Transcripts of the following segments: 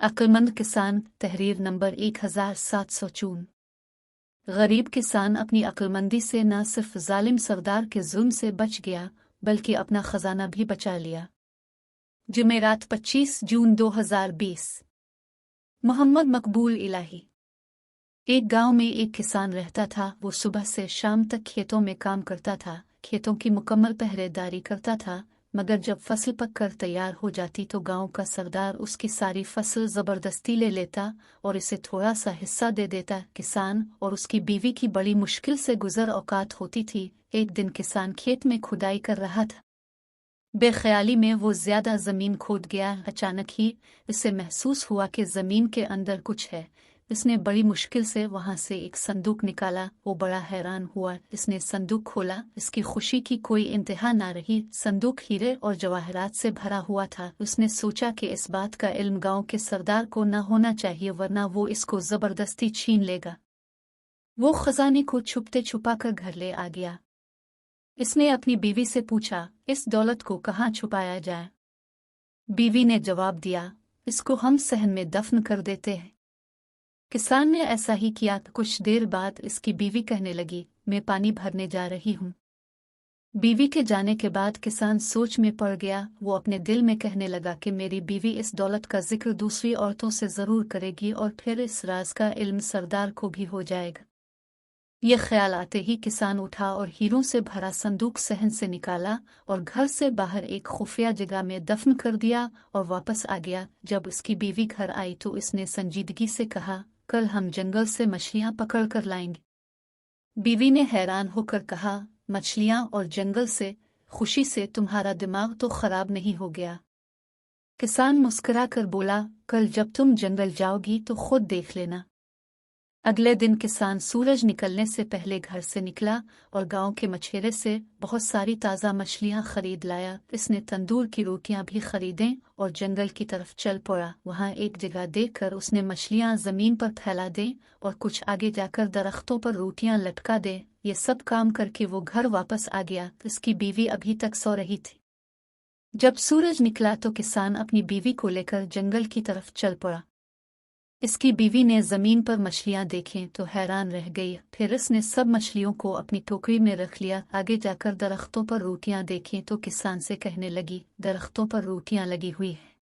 अक्लमंद किसान तहरीर नंबर 1754। गरीब किसान अपनी अक्लमंदी से न सिर्फ जालिम सरदार के जुल्म से बच गया बल्कि अपना खजाना भी बचा लिया। जुमेरात 25 जून 2020। मोहम्मद मकबूल इलाही। एक गांव में एक किसान रहता था। वो सुबह से शाम तक खेतों में काम करता था, खेतों की मुकम्मल पहरेदारी करता था। मगर जब फसल पककर तैयार हो जाती तो गांव का सरदार उसकी सारी फसल जबरदस्ती ले लेता और इसे थोड़ा सा हिस्सा दे देता। किसान और उसकी बीवी की बड़ी मुश्किल से गुजर औकात होती थी। एक दिन किसान खेत में खुदाई कर रहा था। बेख्याली में वो ज्यादा जमीन खोद गया। अचानक ही इसे महसूस हुआ कि जमीन के अंदर कुछ है। इसने बड़ी मुश्किल से वहां से एक संदूक निकाला। वो बड़ा हैरान हुआ। इसने संदूक खोला। इसकी खुशी की कोई इंतहा ना रही। संदूक हीरे और जवाहरात से भरा हुआ था। उसने सोचा कि इस बात का इल्म गांव के सरदार को न होना चाहिए, वरना वो इसको जबरदस्ती छीन लेगा। वो खजाने को छुपते छुपा कर घर ले आ गया। इसने अपनी बीवी से पूछा, इस दौलत को कहाँ छुपाया जाए? बीवी ने जवाब दिया, इसको हम सहन में दफन कर देते हैं। किसान ने ऐसा ही किया। कुछ देर बाद इसकी बीवी कहने लगी, मैं पानी भरने जा रही हूँ। बीवी के जाने के बाद किसान सोच में पड़ गया। वो अपने दिल में कहने लगा कि मेरी बीवी इस दौलत का जिक्र दूसरी औरतों से जरूर करेगी और फिर इस राज का इल्म सरदार को भी हो जाएगा। ये ख्याल आते ही किसान उठा और हीरों से भरा संदूक सहन से निकाला और घर से बाहर एक खुफिया जगह में दफन कर दिया और वापस आ गया। जब उसकी बीवी घर आई तो इसने संजीदगी से कहा, कल हम जंगल से मछलियां पकड़ कर लाएंगे। बीवी ने हैरान होकर कहा, मछलियां और जंगल से? खुशी से तुम्हारा दिमाग तो खराब नहीं हो गया? किसान मुस्कुरा कर बोला, कल जब तुम जंगल जाओगी तो खुद देख लेना। अगले दिन किसान सूरज निकलने से पहले घर से निकला और गांव के मछेरे से बहुत सारी ताज़ा मछलियां खरीद लाया। इसने तंदूर की रोटियां भी खरीदें और जंगल की तरफ चल पड़ा। वहां एक जगह देखकर उसने मछलियां जमीन पर फैला दें और कुछ आगे जाकर दरख्तों पर रोटियां लटका दे। ये सब काम करके वो घर वापस आ गया। इसकी बीवी अभी तक सो रही थी। जब सूरज निकला तो किसान अपनी बीवी को लेकर जंगल की तरफ चल पड़ा। इसकी बीवी ने जमीन पर मछलियां देखें तो हैरान रह गई। फिर इसने सब मछलियों को अपनी टोकरी में रख लिया। आगे जाकर दरख्तों पर रोटियां देखें तो किसान से कहने लगी, दरख्तों पर रोटियां लगी हुई हैं।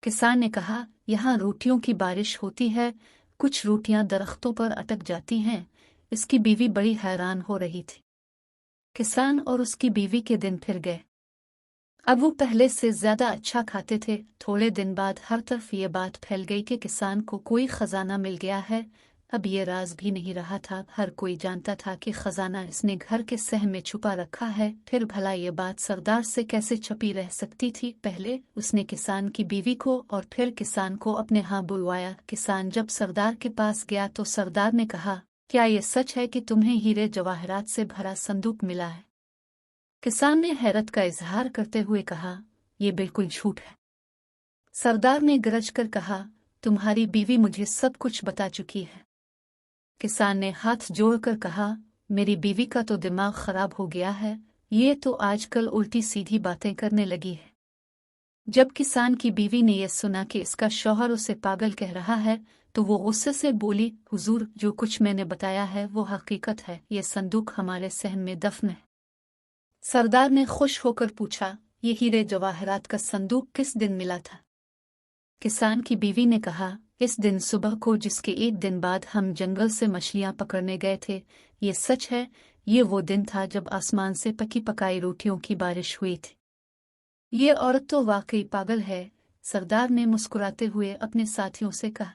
किसान ने कहा, यहाँ रोटियों की बारिश होती है, कुछ रोटियां दरख्तों पर अटक जाती हैं। इसकी बीवी बड़ी हैरान हो रही थी। किसान और उसकी बीवी के दिन फिर गए। अब वो पहले से ज्यादा अच्छा खाते थे। थोड़े दिन बाद हर तरफ ये बात फैल गई कि किसान को कोई खजाना मिल गया है। अब ये राज भी नहीं रहा था। हर कोई जानता था कि खजाना इसने घर के सहन में छुपा रखा है। फिर भला ये बात सरदार से कैसे छुपी रह सकती थी? पहले उसने किसान की बीवी को और फिर किसान को अपने यहाँ बुलवाया। किसान जब सरदार के पास गया तो सरदार ने कहा, क्या ये सच है कि तुम्हें हीरे जवाहरात से भरा संदूक मिला है? किसान ने हैरत का इजहार करते हुए कहा, यह बिल्कुल झूठ है। सरदार ने गरज कर कहा, तुम्हारी बीवी मुझे सब कुछ बता चुकी है। किसान ने हाथ जोड़कर कहा, मेरी बीवी का तो दिमाग खराब हो गया है, ये तो आजकल उल्टी सीधी बातें करने लगी है। जब किसान की बीवी ने यह सुना कि इसका शौहर उसे पागल कह रहा है तो वो गुस्से से बोली, हुजूर, जो कुछ मैंने बताया है वो हकीकत है। ये संदूक हमारे सहन में दफन है। सरदार ने खुश होकर पूछा, ये हीरे जवाहरात का संदूक किस दिन मिला था? किसान की बीवी ने कहा, इस दिन सुबह को, जिसके एक दिन बाद हम जंगल से मछलियां पकड़ने गए थे। ये सच है। ये वो दिन था जब आसमान से पकी पकाई रोटियों की बारिश हुई थी। ये औरत तो वाकई पागल है। सरदार ने मुस्कुराते हुए अपने साथियों से कहा।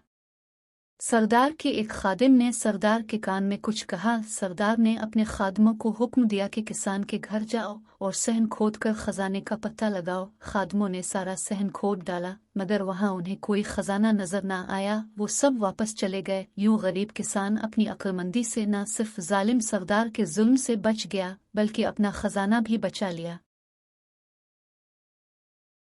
सरदार के एक खादिम ने सरदार के कान में कुछ कहा। सरदार ने अपने खादमों को हुक्म दिया कि किसान के घर जाओ और सहन खोद कर खजाने का पता लगाओ। खादमों ने सारा सहन खोद डाला मगर वहां उन्हें कोई खजाना नजर ना आया। वो सब वापस चले गए। यूं गरीब किसान अपनी अक्लमंदी से न सिर्फ जालिम सरदार के जुल्म से बच गया बल्कि अपना खजाना भी बचा लिया।